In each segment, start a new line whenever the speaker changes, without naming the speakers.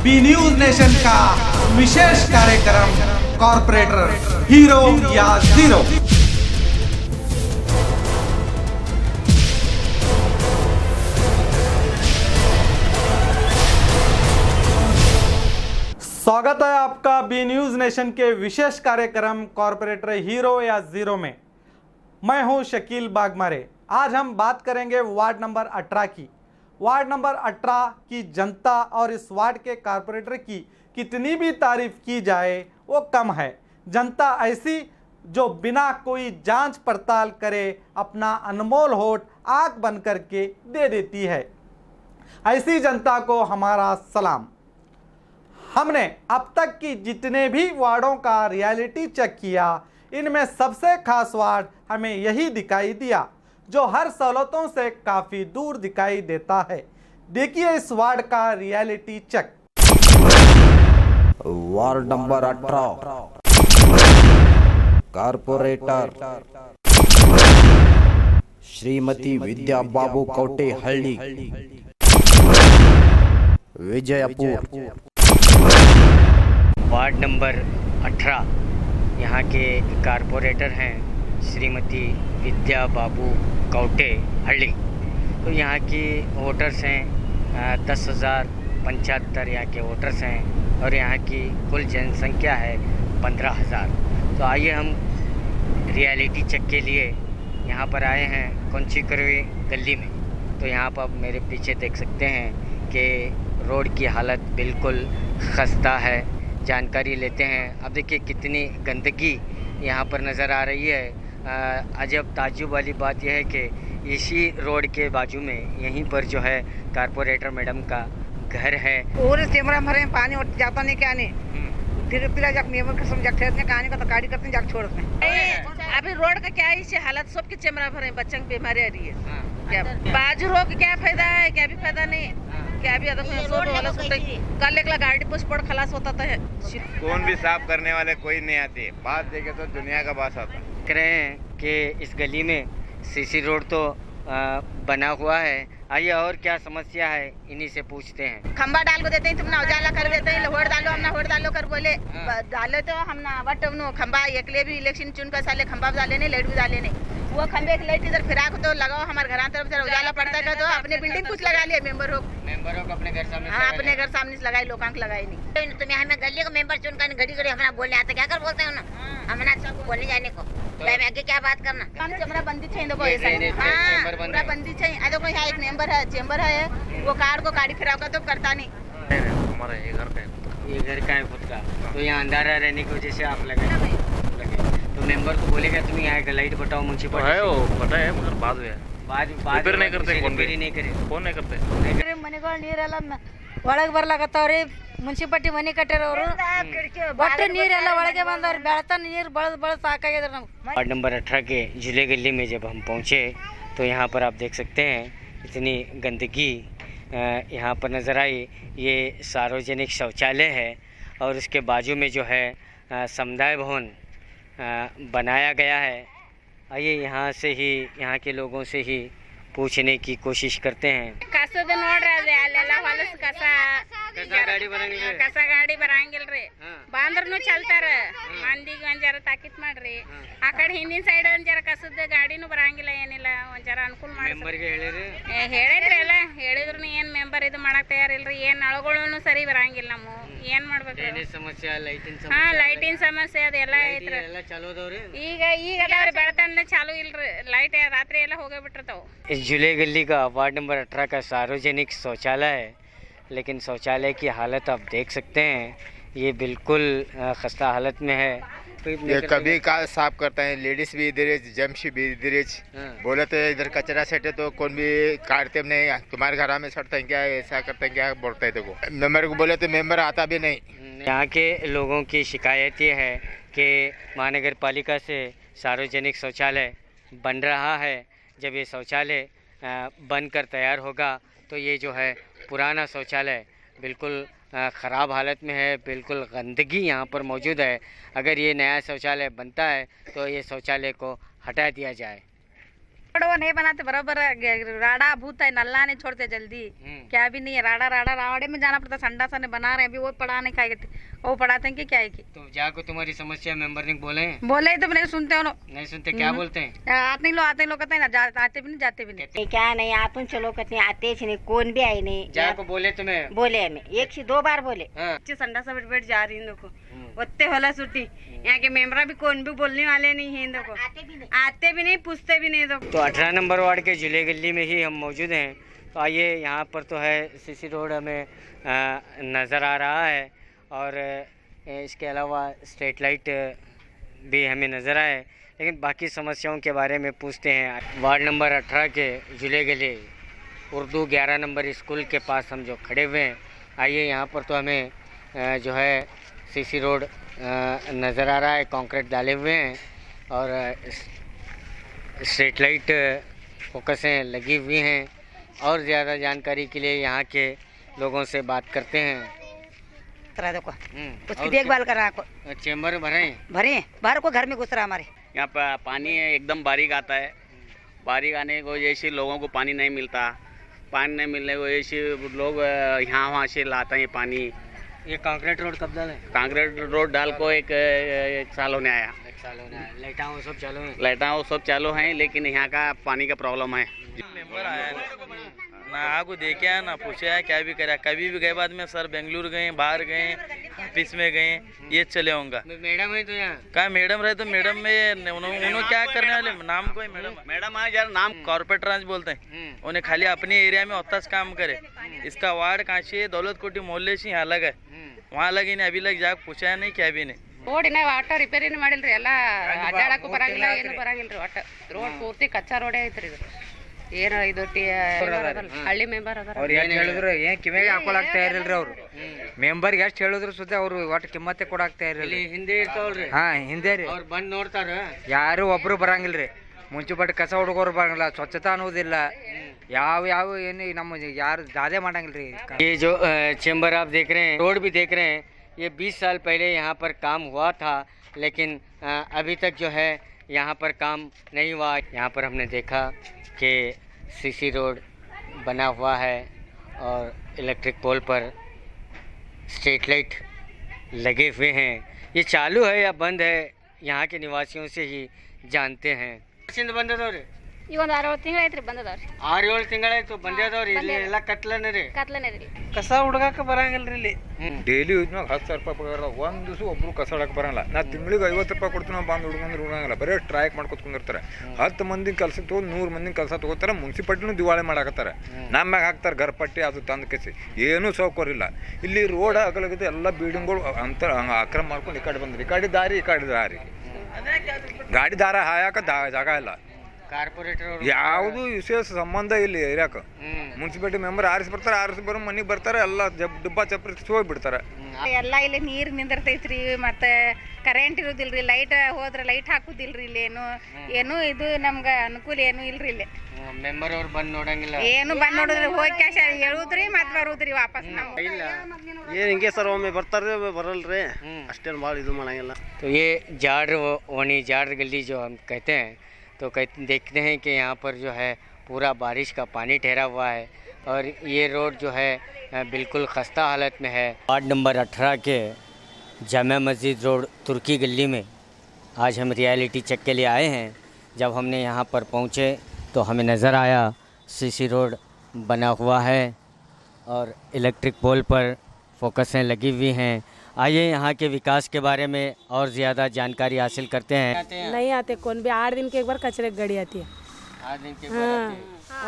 B news nation का विशेष कार्यक्रम corporator hero या जीरो। स्वागत है आपका बी न्यूज नेशन के विशेष कार्यक्रम कॉर्पोरेटर हीरो या जीरो में। मैं हूं शकील बागमारे। आज हम बात करेंगे वार्ड नंबर 18 की। वार्ड नंबर 18 की जनता और इस वार्ड के कॉर्पोरेटर की कितनी भी तारीफ की जाए वो कम है। जनता ऐसी जो बिना कोई जांच पड़ताल करे अपना अनमोल वोट आंख बंद करके दे देती है। ऐसी जनता को हमारा सलाम। हमने अब तक की जितने भी वार्डों का रियलिटी चेक किया, इनमें सबसे खास वार्ड हमें यही दिखाई दिया जो हर सहूलतों से काफ़ी दूर दिखाई देता है। देखिए इस वार्ड का reality check.
Ward number 18 corporator Shrimati Vidya Babu Kautehalli Vijayapur.
Ward number 18 यहाँ के कारपोरेटर हैं श्रीमती विद्या बाबू कौटे हल्ली। तो यहाँ की वोटर्स हैं 10,075 यहाँ के वोटर्स हैं और यहाँ की कुल जनसंख्या है 15,000। तो आइए हम रियलिटी चेक के लिए यहाँ पर आए हैं कौंची गली में। तो यहाँ पर आप मेरे पीछे देख सकते हैं कि रोड की हालत बिल्कुल खस्ता है। जानकारी लेते हैं। अब देखिए कितनी गंदगी यहाँ पर नज़र आ रही है। अजब ताज्जुब वाली बात यह है कि इसी रोड के बाजू में यहीं पर जो है कारपोरेटर मैडम का घर है।
पूरे कैमरा भरे पानी और जाता नहीं क्या नहीं फिर जाकर मेमर के समझ ठहरने कहानी का तो गाड़ी करते जाकर छोड़ते हैं। अभी रोड का क्या है इसे हालत सबके चेमरा भरे बच्चों की बीमारी आ रही है। क्या बाजू रोक क्या फायदा है, क्या भी फायदा नहीं। क्या भी कल एक गाड़ी पुष्प पड़ खलास होता था।
कौन भी साफ करने वाले कोई नहीं आते। बात देखे तो दुनिया का बास आता।
कह रहे हैं कि इस गली में सीसी रोड तो बना हुआ है। आइए और क्या समस्या है इन्हीं से पूछते हैं।
खंबा डाल को देते हैं, तुम ना उजाला कर देते हैं। वोट डालो हम ना वोट डालो कर बोले डाले तो हम ना वट खंबा एक भी इलेक्शन चुन कर साले खंबा भी डाले नहीं, लाइट भी डाले नहीं। वो खंबे की लाइट इधर फिरा तो लगाओ हमारे घर तरफ से उजाला पड़ता है तो अपने बिल्डिंग कुछ लगा लिया। मेंबर हो
अपने घर सामने।
हाँ अपने घर सामने से लगाई, लोकांक लगाई नहीं।
तुम्हें हमें गली को मेंबर चुन कर घड़ी घड़ी हमारा बोलने आता क्या कर बोलते हैं ना हमारा सब बोलने जाने को तो आगे क्या बात करना।
हम चेमरा बंदी चाहिए देखो ऐसा। हाँ पूरा बंदी चाहिए। देखो यहाँ एक मेंबर है, चेंबर है, वो कार को गाड़ी फिराओगा तो करता नहीं।
हमारा ये घर का है
खुद का। तो यहाँ अंधारा रहने की वजह से आप लगे तो मेंबर को बोलेगा तुम यहाँ लाइट बताओ म्युनिसिपल
है वो पता है मगर बाद नहीं करते। कौन नहीं करते
ಮನೆಗಳು ನೀರೆಲ್ಲ ಒಳಗೆ ಬರ್ಲಾಕತ್ತಾವ್ರಿ। ಮುನ್ಸಿಪಾಲ್ಟಿ ಮನೆ ಕಟ್ಟಾರವರು ಒಟ್ಟು ನೀರೆಲ್ಲ ಒಳಗೆ ಬಂದವ್ರಿ। ಬೆಳತನ ನೀರು ಬಳದ್ ಸಾಕಾಗ್ಯದ್ರಿ ನಮ್ಗೆ।
वार्ड नंबर 18 के जिले गली में जब हम पहुँचे तो यहाँ पर आप देख सकते हैं इतनी गंदगी यहाँ पर नज़र आई। ये सार्वजनिक शौचालय है और उसके बाजू में जो है समुदाय भवन बनाया गया है। आइए यहाँ से ही यहाँ के लोगों से ही पूछने की कोशिश करते हैं।
ಕಸ ಗಾಡಿ ಬರಂಗಿಲ್ರಿ, ಬಾಂದ್ರನು ಚಲ್ತಾರ ಮಂದಿಗೆ ಒಂದ್ ಜರ ತಾಕೀತ್ ಮಾಡ್ರಿ। ಆ ಕಡೆ ಹಿಂದಿನ ಸೈಡ್ ಒಂದ್ ಜರ ಕಸದ ಗಾಡಿನೂ ಬರಂಗಿಲ್ಲ, ಏನಿಲ್ಲ ಒಂದ್ ಜರ ಅನುಕೂಲ ಮಾಡಿ ಹೇಳಿದ್ರಿ ಎಲ್ಲ ಹೇಳಿದ್ರು ಏನ್ ಮೆಂಬರ್ ಇದು ಮಾಡಕ್ ತಯಾರಿಲ್ರಿ। ಏನ್ ನಳಗಳು ಸರಿ ಬರಂಗಿಲ್ಲ, ನಾವು ಏನ್ ಮಾಡ್ಬೇಕು
ಸಮಸ್ಯೆ
ಹಾ ಲೈಟಿನ ಸಮಸ್ಯೆ ಅದೆಲ್ಲ ಐತ್ರಿ। ಈಗ ಅದಾವ್ರಿ ಬೆಳತನ ಚಾಲು ಇಲ್ರಿ, ಲೈಟ್ ರಾತ್ರಿ ಎಲ್ಲ ಹೋಗೇ ಬಿಟ್ಟಿರ್ತಾವ।
इस जुले गली का वार्ड नंबर 18 का सार्वजनिक शौचालय है, लेकिन शौचालय की हालत आप देख सकते हैं ये बिल्कुल खस्ता हालत में है।
ये कभी का साफ करता है, लेडीज भी इधर जेंट्स भी इधर बोले तो इधर कचरा सटे तो कौन भी काटते नहीं। तुम्हारे घर में सड़ते हैं क्या, ऐसा करते हैं क्या बोलते हैं। देखो मेंबर को बोले तो मेंबर आता भी नहीं।
यहाँ के लोगों की शिकायत ये है कि महानगर पालिका से सार्वजनिक शौचालय बन रहा है। जब ये शौचालय बनकर तैयार होगा तो ये जो है पुराना शौचालय बिल्कुल ख़राब हालत में है, बिल्कुल गंदगी यहाँ पर मौजूद है। अगर ये नया शौचालय बनता है तो ये शौचालय को हटा दिया जाए।
वो नहीं बनाते बराबर, राड़ा भूत है, नल्ला नहीं छोड़ते जल्दी, क्या भी नहीं है, राड़ा राड़ा रावड़े में जाना पड़ता, संडा सा नहीं बना रहे हैं, अभी वो पढ़ा नहीं खाएंगे, वो पढ़ाते हैं कि क्या है कि
तो जाको तुम्हारी समस्या मेंबर ने बोले
बोले तो नहीं सुनते हो लोग,
नहीं सुनते, क्या बोलते हैं?
आते लोग कहते हैं ना, आते भी नहीं जाते भी नहीं।
क्या नहीं आपण चलो कहते आतेच नहीं, कौन भी आई नहीं।
जाको बोले तुम्हें?
बोले हमें 1 से 2 बार बोले।
संडा सा बैठ जा रही इन को उतने होला छुट्टी, यहाँ के मेंबर भी कौन भी बोलने वाले नहीं है इन को, आते भी नहीं पूछते भी नहीं।
तो 18 नंबर वार्ड के जिले गली में ही हम मौजूद हैं। तो आइए, यहाँ पर तो है सीसी रोड हमें नज़र आ रहा है, और इसके अलावा स्ट्रीट लाइट भी हमें नज़र आए, लेकिन बाकी समस्याओं के बारे में पूछते हैं। वार्ड नंबर 18 के जिले गली उर्दू 11 नंबर स्कूल के पास हम जो खड़े हुए हैं, आइए यहाँ पर तो हमें जो है सीसी रोड नज़र आ रहा है, कंक्रीट डाले हुए हैं और स्ट्रीट लाइट फोकसें लगी हुई हैं। और ज़्यादा जानकारी के लिए यहाँ के लोगों से बात करते हैं।
देखो उसकी देखभाल कर रहा है,
चेम्बर भरे
बाहर को घर में घुस रहा हमारे
यहाँ पर पानी एकदम बारीक आता है, बारीक आने की वजह से लोगों को पानी नहीं मिलता, पानी नहीं मिलने की वजह से लोग यहाँ वहाँ से लाते हैं पानी।
ये कंक्रीट रोड कब डाले?
कंक्रीट रोड डाल को एक साल होने आया।
लाइटा वो सब चालू है?
लाइटा वो सब चालू हैं, लेकिन यहाँ का पानी का प्रॉब्लम है।
मेंबर आया ना आगो देखे आया ना पूछे है क्या भी करा, कभी भी गए बाद में सर बेंगलुरु गए, बाहर गए, ऑफिस में गए, ये चले होंगे।
मैडम है तो यहाँ
क्या मैडम रहे तो मैडम में उन्होंने क्या करने वाले, नाम कोई मैडम आ यार, नाम कॉर्पोरेट ब्रांच बोलते हैं, उन्हें खाली अपने एरिया में उतना काम करे। इसका वार्ड काशी दौलत कोटी मोहल्ले से यहाँ अलग है, वहाँ अलग ही नहीं, अभी लग जा पूछा नहीं क्या भी नहीं।
ರೋಡಿನ ವಾಟ ರಿಪೇರಿನ ಮಾಡಿಲ್ರಿ, ಎಲ್ಲ ಅಡ್ಡಾಡಕ್ಕೂ ಬರಂಗಿಲ್ಲ, ಏನು ಬರಂಗಿಲ್ರಿ, ಒಟ್ಟ ರೋಡ್ ಪೂರ್ತಿ ಕಚ್ಚಾ ರೋಡೇ ಐತ್ರಿ ಇದು. ಏನು ಇದು ಹಳ್ಳಿ ಮೆಂಬರ್ ಅದಾರ
ಅವ್ರು ಏನು ಹೇಳಿದ್ರು ಏನು ಕಿವಿಗೆ ಹಾಕೊಳಕ್ತಾ ಇರಲ್ರಿ, ಅವರು ಮೆಂಬರ್ಗೆ ಎಷ್ಟು ಹೇಳಿದ್ರು ಸುದ್ದಿ ಅವರು ಒಟ್ಟು ಕಿಮ್ಮತ್ತೆ ಕೊಡಾಕ್ತಾ ಇರಲಿಲ್ಲ.
ಹಿಂದೆ ಇರ್ತಾವಲ್ರಿ?
ಹಾಂ ಹಿಂದೆ ರೀ,
ಅವ್ರು ಬಂದು ನೋಡ್ತಾರ,
ಯಾರು ಒಬ್ರು ಬರಂಗಿಲ್ರಿ, ಮುನ್ಸಿಪಾಲ್ಟಿ ಕಸ ಹುಡುಗೋರು ಬರಂಗಿಲ್ಲ, ಸ್ವಚ್ಛತಾ ಅನ್ನೋದಿಲ್ಲ, ಯಾವ ಏನು ನಮ್ಮ ಯಾರು ದಾದೆ ಮಾಡಂಗಿಲ್ರಿ।
ये जो चेंबर आप देख रहे हैं, रोड भी देख रहे हैं, ये 20 साल पहले यहाँ पर काम हुआ था, लेकिन अभी तक जो है यहाँ पर काम नहीं हुआ। यहाँ पर हमने देखा कि सीसी रोड बना हुआ है और इलेक्ट्रिक पोल पर स्ट्रीट लाइट लगे हुए हैं। ये चालू है या बंद है, यहाँ के निवासियों से ही जानते हैं। बंद है
ಈಗ ಒಂದು 6-7 ತಿಂಗಳು ಐತ್ರಿ ಬಂದದವ್ರಿ,
6-7 ತಿಂಗಳಾಯ್ತು ಬಂದದವ್ರಿ, ಇಲ್ಲಿ ಎಲ್ಲ ಕತ್ಲನೇ ರೀ,
ಕತ್ಲನೇ ರೀ,
ಕಸ ಹುಡುಗಾಕ ಬರಂಗಿಲ್ರಿ ಇಲ್ಲಿ।
ಡೈಲಿ ಯೂಸ್ನಾಗ 10,000 ರೂಪಾಯಿ ಪಗಾರ, ಒಂದು ದಿವಸ ಒಬ್ರು ಕಸ ಹೊಡಕ್ಕೆ ಬರಂಗಿಲ್ಲ। ನಾ ತಿಂಗಳಿಗೆ 50 ರೂಪಾಯಿ ಕೊಡ್ತೀನಿ, ನಾವು ಬಂದು ಹುಡುಗಂದ್ರೆ ಬರೀ ಸ್ಟ್ರೈಕ್ ಮಾಡ್ಕೊತ ಕುಂದಿರ್ತಾರೆ। 10 ಮಂದಿ ಕೆಲಸ ತೊಗೊಂಡು 100 ಮಂದಿ ಕೆಲಸ ತೊಗೋತಾರೆ, ಮುನ್ಸಿಪಾಲ್ಟಿನೂ ದಿವಾಳಿ ಮಾಡಾಕತ್ತಾರೆ, ನಮ್ಮ ಮ್ಯಾಗ ಹಾಕ್ತಾರೆ ಗರ್ಪಟ್ಟಿ, ಅದು ತಂದು ಕೆಸಿ ಏನೂ ಸೌಕರ್ಯ ಇಲ್ಲ ಇಲ್ಲಿ। ರೋಡ್ ಅಗಲಗಿದೆ, ಎಲ್ಲ ಬಿಲ್ಡಿಂಗ್ಗಳು ಅಂತ ಅಕ್ರಮ ಮಾಡ್ಕೊಂಡು ಈ ಕಡೆ ಬಂದ್ರಿ, ಈ ಕಡೆ ದಾರಿ ಗಾಡಿ ದಾರ ಹಾಯಾಕ ಜಾಗ ಇಲ್ಲ।
ಕಾರ್ಪೊರೇಟರ್
ಯಾವುದು ವಿಶೇಷ ಸಂಬಂಧ ಇಲ್ಲಿ ಏರಿಯಾಕ, ಮುನ್ಸಿಪಾಲಿಟಿ ಮೆಂಬರ್ ಆರಿಸಿ ಬರ್ತಾರೆ, ಆರಿಸಿ ಬರೋ ಮನೆಗೆ ಬರ್ತಾರೆ, ಎಲ್ಲ ಡಿಬ್ಬ ಚಪ್ರಿ ಹೋಗ್ಬಿಡ್ತಾರೆ।
ಎಲ್ಲ ಇಲ್ಲಿ ನೀರು ನಿಂದಿರ್ತೈತ್ರಿ, ಮತ್ತೆ ಕರೆಂಟ್ ಇರೋದಿಲ್ರಿ, ಲೈಟ್ ಹೋದ್ರೆ ಲೈಟ್ ಹಾಕುದಿಲ್ರಿ, ಇಲ್ಲಿ ಏನು ಇದು ನಮ್ಗೆ ಅನುಕೂಲ ಏನು ಇಲ್ರಿ ಇಲ್ಲಿ।
ಮೆಂಬರ್ ಅವ್ರು ಬಂದು ನೋಡಂಗಿಲ್ಲ,
ಏನು ಬಂದು ನೋಡಿದ್ರಿ, ಹೋಗಿ ಕ್ಯಾಶ ಹೇಳುದ್ರಿ ಮತ್ತೆ ಬರುದ್ರಿ ವಾಪಸ್ ನಾವು
ಏನು ಹಿಂಗೆ ಸರ್, ಒಮ್ಮೆ ಬರ್ತಾರೆ ಬರಲ್ರಿ, ಅಷ್ಟೇನು ಭಾಳ ಇದು ಮಾಡಂಗಿಲ್ಲ।
तो ये जाड़ वनी जाड़ गली जो हम कहते हैं, तो देखते हैं कि यहाँ पर जो है पूरा बारिश का पानी ठहरा हुआ है और ये रोड जो है बिल्कुल खस्ता हालत में है। वार्ड नंबर 18 के जामा मस्जिद रोड तुर्की गली में आज हम रियलिटी चेक के लिए आए हैं। जब हमने यहाँ पर पहुँचे तो हमें नज़र आया सीसी रोड बना हुआ है और इलेक्ट्रिक पोल पर फोकसें लगी हुई हैं। आइए यहाँ के विकास के बारे में और ज़्यादा जानकारी हासिल करते हैं।
नहीं आते कौन भी, 8 दिन के एक बार कचरे की गाड़ी आती है,
8 दिन के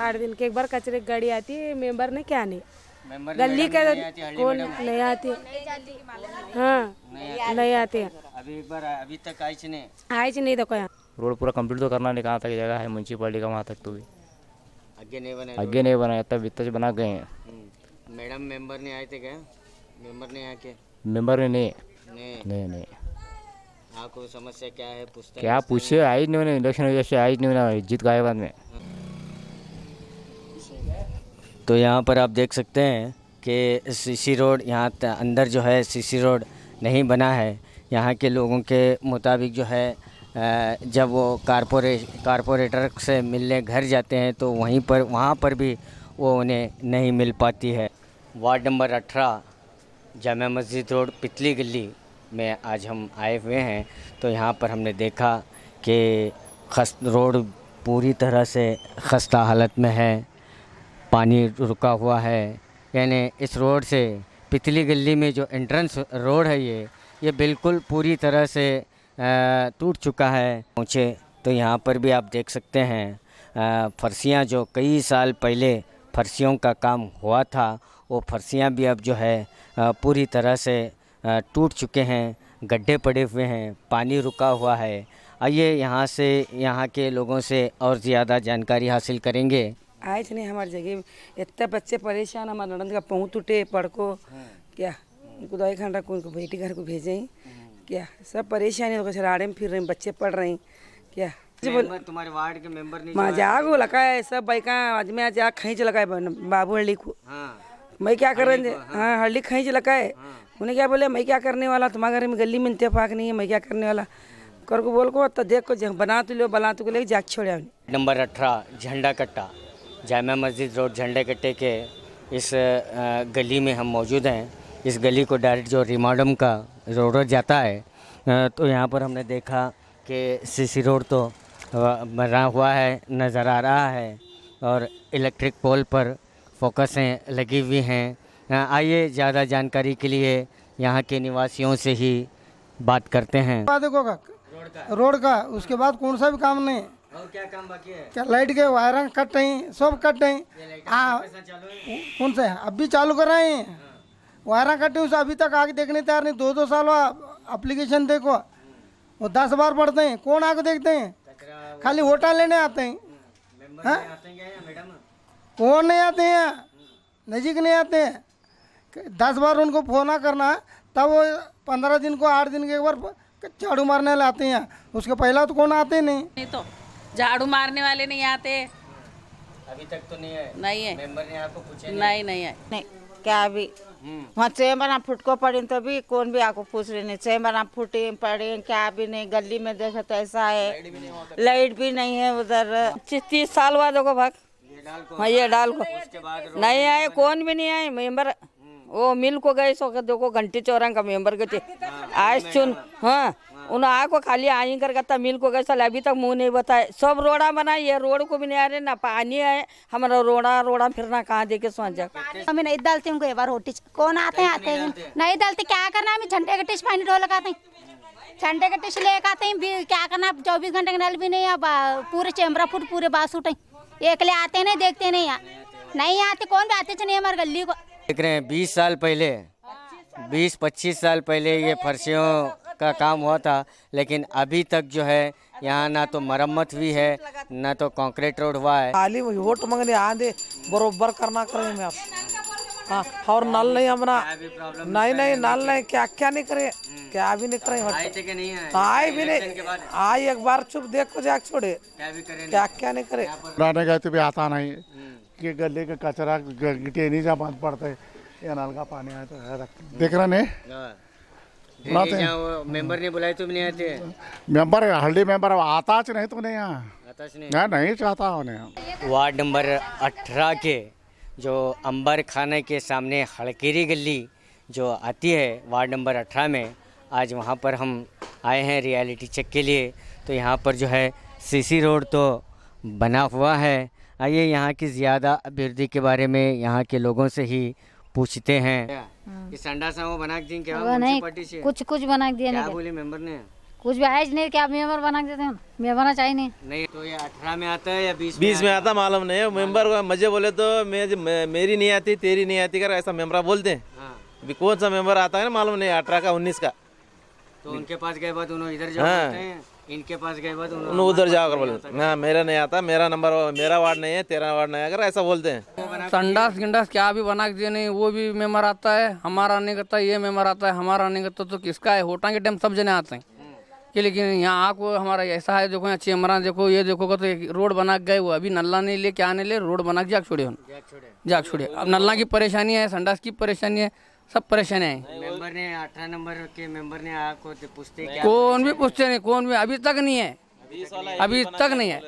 8 दिन के एक बार कचरे की गाड़ी आती है, मेंबर ने क्या नहीं,
मेंबर
गली के कौन नहीं आती, हाँ नहीं आती है,
अभी तक
आई नहीं। देखो यहाँ
रोड पूरा कंप्लीट तो करना नहीं, कहाँ तक जगह है म्यूनसिपालिटी का, वहाँ तक तो भी
आगे नहीं
बनाया, तब वित्त से बना गए हैं।
मैडम मेंबर नहीं आए थे क्या? मेंबर नहीं आके
मेंबर ने नहीं
आपको समस्या क्या है पूछते
क्या पूछे, आई नहीं, इलेक्शन वजह से आई नहीं, जीत गए बाद में।
तो यहाँ पर आप देख सकते हैं कि सीसी रोड यहाँ अंदर जो है सीसी रोड नहीं बना है। यहाँ के लोगों के मुताबिक जो है जब वो कारपोरेटर से मिलने घर जाते हैं तो वहाँ पर भी वो उन्हें नहीं मिल पाती है। Ward number 18 Jama Masjid road पितली गली में आज हम आए हुए हैं। तो यहाँ पर हमने देखा कि रोड पूरी तरह से खस्ता हालत में है, पानी रुका हुआ है। यानी इस रोड से पितली गली में जो एंट्रेंस रोड है ये बिल्कुल पूरी तरह से टूट चुका है। पहुँचे तो यहाँ पर भी आप देख सकते हैं फर्शियाँ जो कई साल पहले फर्शियों का काम हुआ था वो फर्शियाँ भी अब जो है पूरी तरह से टूट चुके हैं, गड्ढे पड़े हुए हैं, पानी रुका हुआ है। आइए यहाँ के लोगों से और ज़्यादा जानकारी हासिल करेंगे।
आज नहीं हमारी जगह इतने बच्चे परेशान, हमारे ननद का पाँव टूटे पड़को क्या उनको दवाई खाना रखो, उनको बेटी घर को भेजें क्या, सब परेशानी हो गई। राड़े में फिर रहे हैं, बच्चे पढ़ रहे हैं क्या।
तुम्हारे वार्ड के मेंबर ने
मजाक वो लगा है सब बाइका आज में आज खींच लगा है बाबू हल्ली को। मैं क्या कर रहे हाँ हल्ली खींच लगा है। उन्हें क्या बोले मैं क्या करने वाला, तुम्हारे घर में गली में इत्तेफाक नहीं है, मैं क्या करने वाला कर को बोल को तो देख को बना तो लो बना तो ले जाग छोड़ा।
नंबर 18 झंडा कट्टा जामा मस्जिद रोड झंडे कट्टे के इस गली में हम मौजूद हैं। इस गली को डायरेक्ट जो रिमाडम का रोड जाता है तो यहाँ पर हमने देखा कि सीसी रोड तो बना हुआ है, नज़र आ रहा है और इलेक्ट्रिक पोल पर फोकसें लगी हुई हैं। आइए ज़्यादा जानकारी के लिए यहाँ के निवासियों से ही बात करते हैं।
रोड का उसके बाद कौन सा भी काम नहीं।
और क्या काम बाकी है?
क्या लाइट के वायरिंग कट हैं, सब कट हैं। कौन सा है अभी चालू कर रहे हैं वायरिंग कट है, उसे अभी तक आगे देखने तैयार नहीं। 2-2 साल एप्लीकेशन देखो वो 10 बार पढ़ते हैं, कौन आगे देखते हैं? खाली वोटा लेने आते हैं। कौन नहीं आते हैं, नजीक नहीं आते हैं। 10 बार उनको फोन करना तब वो 15 दिन को 8 दिन के एक बार झाड़ू मारने वाले आते हैं। उसके पहला तो कौन आते नहीं
तो झाड़ू मारने वाले नहीं आते
अभी तक तो नहीं है।
नहीं है
मेंबर ने आपको पूछे
नहीं है
नहीं क्या अभी वहाँ चैम्बर फुटको पड़े तो भी कौन भी आपको पूछ रहे नहीं। चैम्बर फूटे पड़े क्या भी नहीं, गली में देखो तो ऐसा है, लाइट भी नहीं है उधर। 30 साल बाद देखो भाग हाँ ये डाल को नहीं आए, कौन भी नहीं आए मेंबर। वो मिल को गए सो देखो घंटी चौरंग का मेंबर के थे आज चुन हाँ उन्हें आको खाली आई कर मिल को गए साल अभी तक मुंह नहीं बताए। सब रोड़ा बनाई है, रोड को भी नहीं आ रहे ना पानी है। हमारा रोड़ा फिरना कहाँ देखे सोच जा
हमें नहीं डालते उनको एक बार होटी कौन आते हैं नहीं डालते। क्या करना हमें झंडे के टिश पानी ढो लगाते हैं, झंडे के टिश लेकर आते हैं। क्या करना 24 घंटे नल भी नहीं है, पूरे चैम्बरा फुट पूरे बास उठे एक ले आते नहीं देखते नहीं आते। कौन भी आते नहीं हमारे गली को
देख रहे हैं। 20 साल पहले 20-25 साल पहले ये फर्शियों का काम हुआ था, लेकिन अभी तक जो है यहाँ ना तो मरम्मत हुई है ना तो कंक्रीट रोड हुआ है।
खाली वोट मांगने आंदे बरोबर करना करें में आप हाँ। और नल नहीं हमारा नहीं नल नहीं क्या नहीं करे, क्या भी नहीं करे। आए भी नहीं आए एक बार चुप देख को जाके छोड़े क्या नहीं करे।
पुराने गए तो भी आता नहीं कि गले का कचरा गिटे नहीं जमा पड़ता है। ये नल का पानी आया तो देख रहे नहीं
मेंबर ने बुलाए तो भी नहीं आते।
मेंबर हल्दी मेंबर आता नहीं तो नहीं यहाँ नहीं चाहता उन्हें।
वार्ड नंबर 18 के जो अंबर खाने के सामने हड़केरी गली जो आती है वार्ड नंबर 18 में, आज वहाँ पर हम आए हैं रियलिटी चेक के लिए। तो यहाँ पर जो है सीसी रोड तो बना हुआ है। आइए यहाँ की ज़्यादा अभिवृद्धि के बारे में यहाँ के लोगों से ही पूछते हैं। संडासा वो बना दी क्या?
वो नहीं कुछ बना दिया।
क्या बोले मेंबर ने?
कुछ भी है नहीं, क्या मेंबर बना देते हैं? मेंबर चाहिए नहीं
तो ये 18 में आता है या
20 में आता मालूम नहीं है। मेंबर मजे बोले तो मेरी नहीं आती तेरी नहीं आती कर ऐसा मेंबर बोलते हैं। अभी कौन सा मेंबर आता है ना मालूम नहीं, 18 का 19 का।
तो उनके पास गए बाद उन्होंने इधर जाओ, इनके पास गए बाद
उन्होंने उधर जाओ कर बोले हाँ मेरा नहीं आता, मेरा नंबर मेरा वार्ड नहीं है, तेरा वार्ड नहीं है, अगर ऐसा बोलते हैं।
संडास गिंडास क्या भी बना दिए नहीं, वो भी मेंबर आता है हमारा नहीं करता, ये मेंबर आता है हमारा नहीं करता। तो किसका है? होटा के टाइम सब जने आते हैं कि लेकिन यहाँ आपको हमारा ऐसा है। देखो यहाँ चेमरा देखो ये देखो तो एक रोड बना गए, वो अभी नल्ला नहीं ले क्या नहीं ले, रोड बना के जाग छोड़े। अब नल्ला की परेशानी है, संडास की परेशानी है, सब परेशानी है।
मेंबर मेंबर ने 18 नंबर के मेंबर ने आपको पूछते क्या?
कौन भी पूछते नहीं, कौन भी अभी तक नहीं है, अभी तक नहीं है।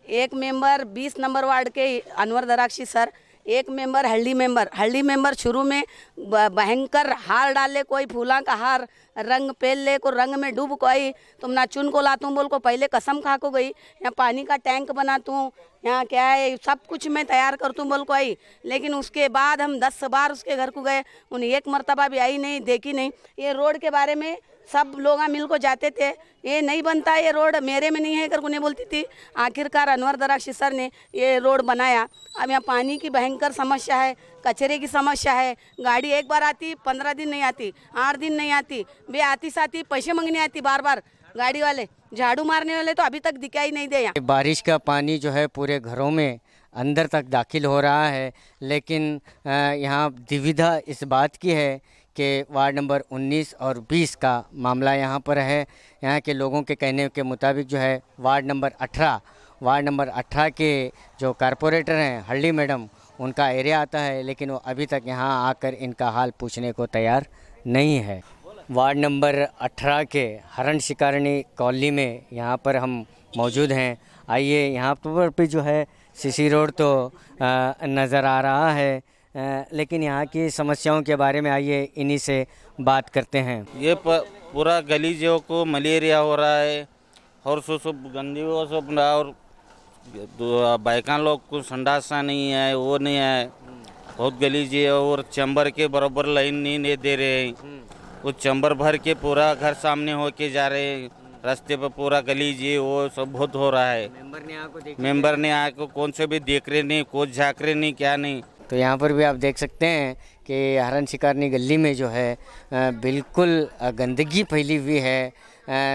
एक मेंबर 20 नंबर वार्ड के अनवर दराक्षी सर, एक मेंबर हल्दी मेंबर शुरू में भयंकर हार डाले, कोई फूला का हार रंग पेल ले को रंग में डूब को आई, तुम ना चुन को लातू बोल को पहले कसम खा को गई, यहाँ पानी का टैंक बना तू, यहाँ क्या है सब कुछ मैं तैयार कर तूँ बोल को आई। लेकिन उसके बाद हम 10 बार उसके घर को गए, उन्हें एक मर्तबा भी आई नहीं, देखी नहीं। ये रोड के बारे में सब लोग मिल को जाते थे, ये नहीं बनता, ये रोड मेरे में नहीं है कर उन्हें बोलती थी। आखिरकार अनवर दराक्षी सर ने ये रोड बनाया। अब यहाँ पानी की भयंकर समस्या है, कचरे की समस्या है, गाड़ी एक बार आती 15 दिन नहीं आती, 8 दिन नहीं आती, बे आती साथी पैसे मांगने आती बार बार गाड़ी वाले, झाड़ू मारने वाले तो अभी तक दिखाई नहीं दे। यहाँ
बारिश का पानी जो है पूरे घरों में अंदर तक दाखिल हो रहा है, लेकिन यहाँ दुविधा इस बात की है कि वार्ड नंबर 19 और 20 का मामला यहाँ पर है। यहाँ के लोगों के कहने के मुताबिक जो है वार्ड नंबर 18 के जो कारपोरेटर हैं हल्दी मैडम, उनका एरिया आता है, लेकिन वो अभी तक यहाँ आकर इनका हाल पूछने को तैयार नहीं है। वार्ड नंबर 18 के हरण शिकारणी कॉलोनी में यहाँ पर हम मौजूद हैं। आइए यहाँ पर भी जो है सीसी रोड तो नज़र आ रहा है, लेकिन यहाँ की समस्याओं के बारे में आइए इन्हीं से बात करते हैं।
ये पूरा गली जो को मलेरिया हो रहा है और सब गंदी वो सब, और बाइकान लोग को संडासा नहीं है, वो नहीं है, बहुत गलीज है। और चैम्बर के बराबर लाइन नहीं दे रहे हैं, वो चैम्बर भर के पूरा घर सामने होके जा रहे हैं, रास्ते पर पूरा गलीज है, वो सब बहुत हो रहा है। मेंबर ने आके कौन से भी देख रहे नहीं, कुछ झाँक रहे नहीं, क्या नहीं।
तो यहाँ पर भी आप देख सकते हैं कि हरण शिकारणी गली में जो है बिल्कुल गंदगी फैली हुई है।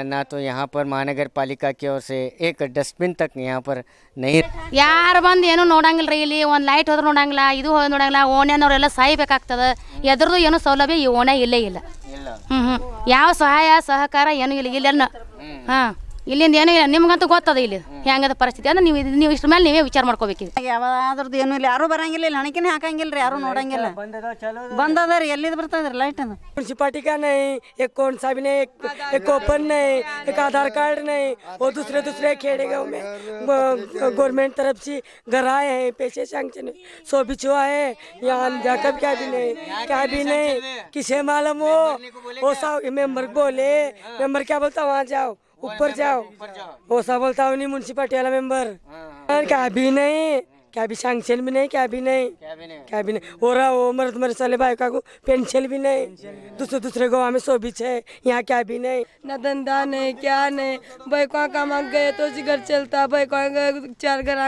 ना तो यहाँ पर महानगर पालिका की ओर से एक डस्टबिन तक यहाँ पर नहीं।
ಯಾರು ಬಂದು ಏನು ನೋಡಂಗಿಲ್ಲ ರೀ, ಇಲ್ಲಿ ಒಂದು ಲೈಟ್ ಹೋದ್ರೆ ನೋಡಂಗಿಲ್ಲ, ಇದು ಹೋದ್ರೆ ನೋಡಂಗಿಲ್ಲ, ಓಣ್ಯಾನವರೆಲ್ಲ ಸಾಯ್ಬೇಕಾಗ್ತದೆ, ಎದ್ರದ್ದು ಏನು ಸೌಲಭ್ಯ ಈ ಓಣ್ಯ ಇಲ್ಲೇ ಇಲ್ಲ. ಯಾವ ಸಹಾಯ ಸಹಕಾರ ಏನು ಇಲ್ಲ ಇಲ್ಲೆಲ್ಲ. ಹಾಂ, ಇಲ್ಲಿಂದ ಏನೂ ಇಲ್ಲ, ನಿಮ್ಗಂತೂ ಗೊತ್ತದ ಇಲ್ಲಿ ಹೆಂಗದ ಪರಿಸ್ಥಿತಿ ಅಂದ್ರೆ ನೀವು ಇಷ್ಟ್ರ ಮೇಲೆ ನೀವೇ ವಿಚಾರ ಮಾಡ್ಕೋಬೇಕಿದೆ.
ಯಾವ್ದ್ರದ್ದು ಏನೂ ಇಲ್ಲ, ಯಾರು ಬರಂಗಿಲ್ಲ, ಇಲ್ಲಿ ಹಣಕಿನೇ ಹಾಕಂಗಿಲ್ಲ ರೀ, ಯಾರು ನೋಡಂಗಿಲ್ಲ. ಬಂದದ ರೀ, ಎಲ್ಲಿದ್ದು ಬರ್ತದೆ ರೀ ಲೈಟ್?
म्यूनसिपालिटी का नहीं, एक कौन सा भी नहीं, एक ओपन नहीं, एक आधार कार्ड नहीं, वो दूसरे खेड़े गाँव में गवर्नमेंट तरफ से घर आए हैं, पैसे सैंक्शन 100 बिछुआ है, यहाँ जाकर क्या भी नहीं, किसे मालूम वो सब मेंबर बोले, मेंबर क्या बोलता वहाँ जाओ, ऊपर जाओ, वो सब बोलता हूँ नहीं म्यूनसिपालिटी वाला मेंबर, क्या भी सैंक्शन भी नहीं, क्या भी नहीं हो रहा। वो मर्द साले भाई का को पेंशन भी नहीं, दूसरे गाँव में 100 बीच है, यहाँ क्या भी नहीं, न धंधा नहीं, क्या नहीं। भाई कहाँ काम गए तो घर चलता, भाई कहाँ गए 4 घर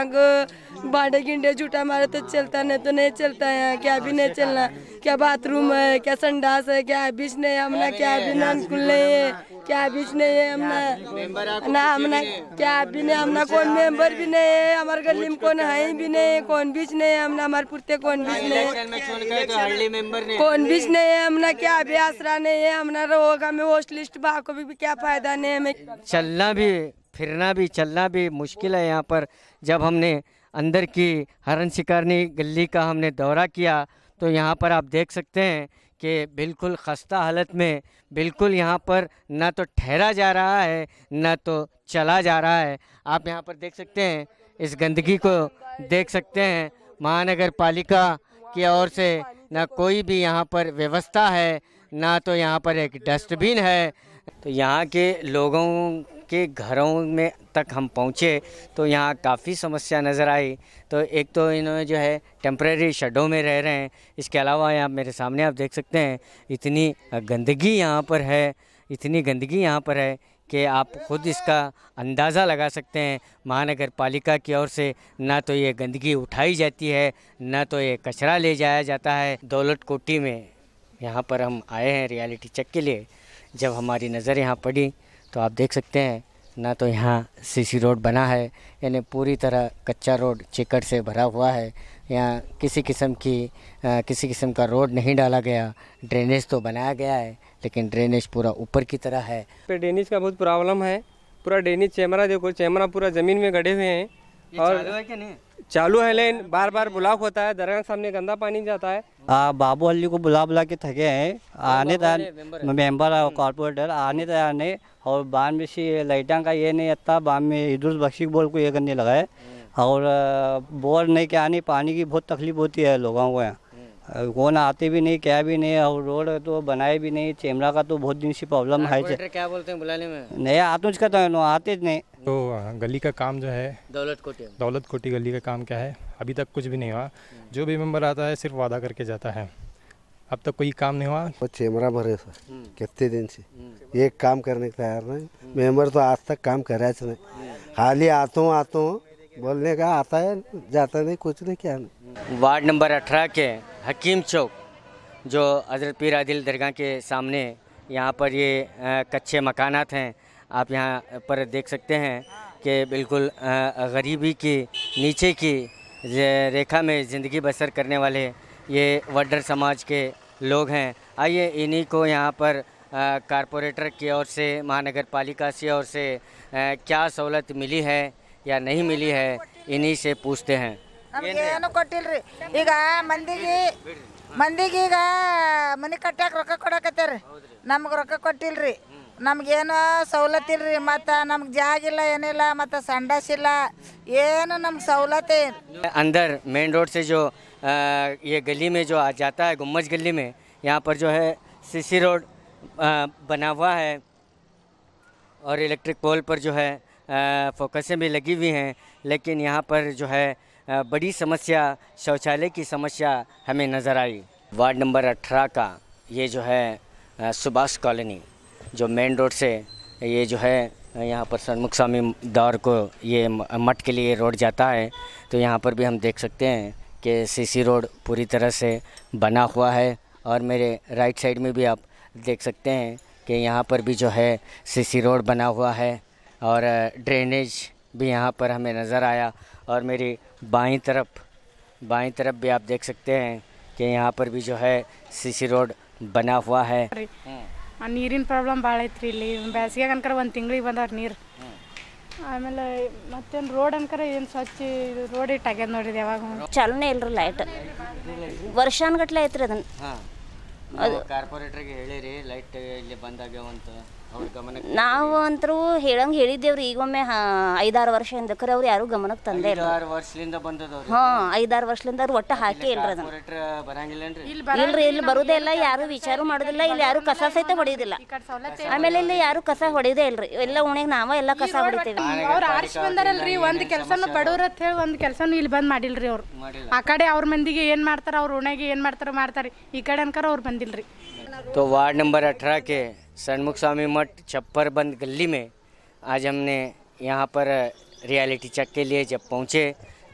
बांटे गिंडे झूठा मारे तो चलता, नहीं तो नहीं चलता। यहाँ क्या भी नहीं चलना, क्या बाथरूम है, क्या संडास है, क्या बीच नहीं हमने, क्या भी ना नहीं है, क्या बीच नहीं है हमने ना, हमने क्या भी नहीं, हमने कौन मेंबर भी नहीं है, हमारे गली में कौन है भी नहीं, कौन बीच नहीं है हमने, हमारे पुरते कौन बीच नहीं है, कौन बीच नहीं है हमने, क्या भी आसरा नहीं है हमने, रोगा में होस्ट लिस्ट बाको भी क्या फायदा नहीं हमें।
चलना भी चलना भी मुश्किल है यहाँ पर। जब हमने अंदर की हरण शिकारणी गली का हमने दौरा किया तो यहाँ पर आप देख सकते हैं कि बिल्कुल खस्ता हालत में, बिल्कुल यहाँ पर ना तो ठहरा जा रहा है ना तो चला जा रहा है। आप यहाँ पर देख सकते हैं, इस गंदगी को देख सकते हैं। महानगर पालिका की ओर से ना कोई भी यहाँ पर व्यवस्था है, ना तो यहाँ पर एक डस्टबिन है। तो यहाँ के लोगों के घरों में तक हम पहुँचे तो यहाँ काफ़ी समस्या नज़र आई। तो एक तो इन्होंने जो है टेम्परेरी शेडों में रह रहे हैं, इसके अलावा यहाँ मेरे सामने आप देख सकते हैं इतनी गंदगी यहाँ पर है कि आप खुद इसका अंदाज़ा लगा सकते हैं। महानगर पालिका की ओर से ना तो ये गंदगी उठाई जाती है, ना तो ये कचरा ले जाया जाता है। दौलत कोठी में यहाँ पर हम आए हैं रियलिटी चेक के लिए। जब हमारी नज़र यहाँ पड़ी तो आप देख सकते हैं ना तो यहाँ सीसी रोड बना है, यानी पूरी तरह कच्चा रोड चिकट से भरा हुआ है। यहाँ किसी किस्म का रोड नहीं डाला गया। ड्रेनेज तो बनाया गया है लेकिन ड्रेनेज पूरा ऊपर की तरह है।
ड्रेनेज का बहुत प्रॉब्लम है। पूरा ड्रेनेज चैमरा देखो, चैमरा पूरा ज़मीन में गड़े हुए हैं और
चालू है कि नहीं?
चालू है लेकिन बार बार ब्लॉक होता है, दरगाह के सामने गंदा पानी जाता है।
बाबू हल्ली को बुला बुला के थके हैं, आने मेंबर कॉर्पोरेटर आने तैयार नहीं। और बान में से लाइटा का ये नहीं आता, बान में इधर बख्शी बोल को ये करने लगा है। और बोर नहीं क्या नहीं, पानी की बहुत तकलीफ होती है लोगों को यहाँ, कौन आते भी नहीं क्या भी नहीं। और रोड तो बनाए भी नहीं, चैमरा का तो बहुत दिन से प्रॉब्लम है।
क्या बोलते हैं बुलाने में?
नहीं आतुज का तो आते नहीं।
तो गली का काम जो है
दौलत
कोटी गली का काम क्या है, अभी तक कुछ भी नहीं हुआ। जो भी मेंबर आता है सिर्फ वादा करके जाता है, अब तक कोई काम नहीं हुआ।
वो चैमरा भरे सर कितने दिन से एक काम करने को तैयार नहीं। मेंबर तो आज तक काम करा नहीं, खाली आता हूँ बोलने का, आता है जाता नहीं, कुछ नहीं क्या नहीं।
वार्ड नंबर 18 के हकीम चौक जो हज़रत पीर आदिल दरगाह के सामने यहाँ पर ये कच्चे मकानात हैं। आप यहाँ पर देख सकते हैं कि बिल्कुल गरीबी की नीचे की रेखा में ज़िंदगी बसर करने वाले ये वड्डर समाज के लोग हैं। आइए इन्हीं को यहाँ पर कारपोरेटर की ओर से, महानगर पालिका की ओर से क्या सहूलत मिली है या नहीं मिली है, इन्हीं से पूछते हैं।
ಏನು ಕೊಟ್ಟಿಲ್ರಿ ಈಗ ಮಂದಿಗೆ ಈಗ ಮನೆ ಕಟ್ಟಾಕ ರೊಕ್ಕ ಕೊಡಕತ್ತಾರ, ನಮ್ಗೆ ರೊಕ್ಕ ಕೊಟ್ಟಿಲ್ರಿ, ನಮ್ಗೇನು ಸವಲತ್ತು ಇಲ್ರಿ, ಮತ್ತು ನಮ್ಗೆ ಜಾಗ ಇಲ್ಲ ಏನಿಲ್ಲ, ಮತ್ತು ಸಂಡಾಸ್ ಇಲ್ಲ, ಏನು ನಮ್ಗೆ ಸವಲತ್ತೇ।
अंदर मेन रोड से जो ये गली में जो आ जाता है, गुम्बज गली में, यहाँ पर जो है सीसी रोड बना हुआ है और इलेक्ट्रिक पोल पर जो है फोकसें भी लगी हुई हैं। लेकिन यहाँ पर जो है बड़ी समस्या शौचालय की समस्या हमें नज़र आई। वार्ड नंबर 18 का ये जो है सुभाष कॉलोनी जो मेन रोड से ये जो है यहाँ पर सन्मुख स्वामी दौर को ये मठ के लिए रोड जाता है, तो यहाँ पर भी हम देख सकते हैं कि सीसी रोड पूरी तरह से बना हुआ है। और मेरे राइट साइड में भी आप देख सकते हैं कि यहाँ पर भी जो है सीसी रोड बना हुआ है और ड्रेनेज भी यहाँ पर हमें नज़र आया। और मेरी बाईं तरफ भी आप देख सकते हैं कि यहाँ पर भी जो है सीसी रोड बना हुआ है।
ನೀರಿನ ಪ್ರಾಬ್ಲಮ್ ಭಾಳ ಐತ್ರಿ ಇಲ್ಲಿ, ಬೇಸಿಗೆ ಅನ್ಕರ ಒಂದು ತಿಂಗಳಿಗೆ ಬಂದವ್ರು ನೀರು, ಆಮೇಲೆ ಮತ್ತೇನು ರೋಡ್ ಅನ್ಕರ ಏನು ಸ್ವಚ್ಛ ರೋಡ್ ಇಟ್ಟಾಗ್ಯದ ನೋಡ್ರಿ ಯಾವಾಗ
ಚಾಲೂನೇ ಇಲ್ರಿ ಲೈಟ್, ವರ್ಷಾನ್ಗಟ್ಲೆ ಐತ್ರಿ ಅದನ್ನು।
ಅದು ಕಾರ್ಪೊರೇಟರ್ಗೆ ಹೇಳಿರಿ ಲೈಟ್ ಇಲ್ಲಿ ಬಂದಾಗ್ಯಾವ ಅಂತ, ಅವ್ರ ಗಮನಕ್ಕೆ
ನಾವು ಅಂತರೂ ಹೇಳಂಗೆ ಹೇಳಿದ್ದೇವ್ರಿ ಈಗೊಮ್ಮೆ 5-6 ವರ್ಷದಿಂದ, ಖರೆ ಅವ್ರು ಯಾರೂ ಗಮನಕ್ಕೆ ತಂದೇ ಇಲ್ಲ।
6 ವರ್ಷದಿಂದ ಬಂದದವ್ರು,
ಹಾಂ 5-6 ವರ್ಷದಿಂದ ಅವ್ರು ಒಟ್ಟು ಹಾಕೇ ಇಲ್ರಿ ಅದನ್ನು।
ಕಾರ್ಪೊರೇಟರ್ ಬರಂಗಿಲ್ಲೇನ್ರಿ?
ಇಲ್ರಿ, ಇಲ್ಲಿ ಬರುದೇ ಇಲ್ಲ, ಯಾರು ವಿಚಾರ ಮಾಡೋದಿಲ್ಲ, ಇಲ್ಲಿ ಯಾರು ಕಸ ಸಹಿತ ಹೊಡೆಯೋದಿಲ್ಲ। ಆಮೇಲೆ ಇಲ್ಲಿ ಯಾರು ಕಸ ಹೊಡೆಯೋದೇ ಇಲ್ರಿ, ಎಲ್ಲ ಉಣೆಗೆ ನಾವ ಎಲ್ಲ ಕಸ ಹೊಡಿತೇವೆ।
ಅವ್ರು ಆರಿಸಿ ಬಂದಾರಲ್ರಿ, ಒಂದು ಕೆಲಸನೂ ಬಡವ್ರ ಅಂತ ಹೇಳಿ ಒಂದು ಕೆಲಸನೂ ಇಲ್ಲಿ ಬಂದು ಮಾಡಿಲ್ರಿ ಅವ್ರು। ಆ ಕಡೆ ಅವ್ರ ಮಂದಿಗೆ ಏನು ಮಾಡ್ತಾರೆ, ಅವ್ರ ಉಣೆಗೆ ಏನು ಮಾಡ್ತಾರೆ, ಈ ಕಡೆ ಅನ್ಕರ ಅವ್ರು ಬಂದಿಲ್ರಿ।
तो वार्ड नंबर 18 के सन्मुख स्वामी मठ छप्पर बंद गली में आज हमने यहाँ पर रियलिटी चेक के लिए जब पहुँचे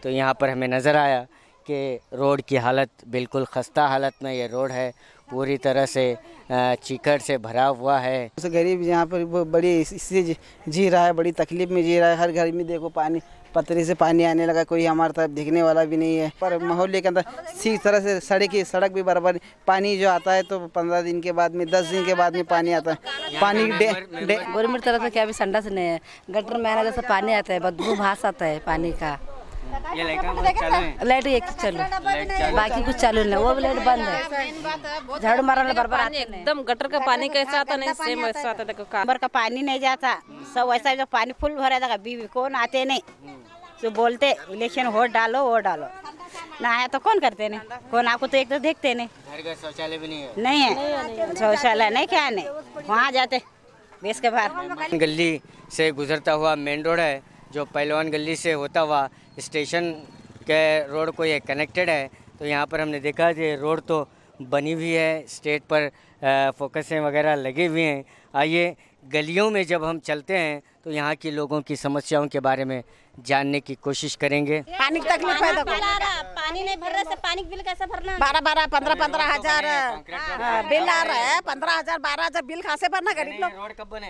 तो यहाँ पर हमें नज़र आया कि रोड की हालत बिल्कुल खस्ता हालत में ये रोड है, पूरी तरह से चीकड़ से भरा हुआ है।
गरीब यहाँ पर बड़ी इससे जी रहा है, बड़ी तकलीफ में जी रहा है। हर घर में देखो पानी, पतरी से पानी आने लगा, कोई हमारे तरफ दिखने वाला भी नहीं है। पर मोहल्ले के अंदर इसी तरह से सड़क भी बराबर, पानी जो आता है तो 15 दिन के बाद में, 10 दिन के बाद में पानी आता है। पानी
गवर्नमेंट तरफ से क्या भी संडा से नहीं है, गटर में आने जैसा पानी आता है, बदबू भास आता है पानी का।
ये लाइट
एक चालू, बाकी कुछ चालू नहीं, वो भी लाइट बंद है। झाड़ू मारने बराबर एकदम गटर का पानी कैसा आता नहीं, सेम वैसा आता। देखो
नंबर का पानी नहीं जाता, सब वैसा जो पानी फुल भरा था, बीवी कौन आते नहीं, जो बोलते इलेक्शन वोट डालो ना आया तो कौन करते नहीं, कौन आपको तो एक तो देखते नहीं।
घर का शौचालय भी नहीं है?
नहीं है, शौचालय नहीं, क्या नहीं, वहाँ जाते बेस के बाहर।
गली से गुजरता हुआ मेन रोड है जो पहलवान गली से होता हुआ स्टेशन के रोड को ये कनेक्टेड है। तो यहाँ पर हमने देखा कि रोड तो बनी हुई है, स्टेट पर फोकसें वगैरह लगे हुए हैं। आइए गलियों में जब हम चलते हैं तो यहाँ के लोगों की समस्याओं के बारे में जानने की कोशिश करेंगे।
पानी की तकलीफ है,
पानी नहीं भर रहा है, पानी बिल कैसे भरना?
12 15 हजार बिल आ रहा है। 15,000 12,000 बिल कहाँ से भरना गरीब लोग?
रोड कब बने?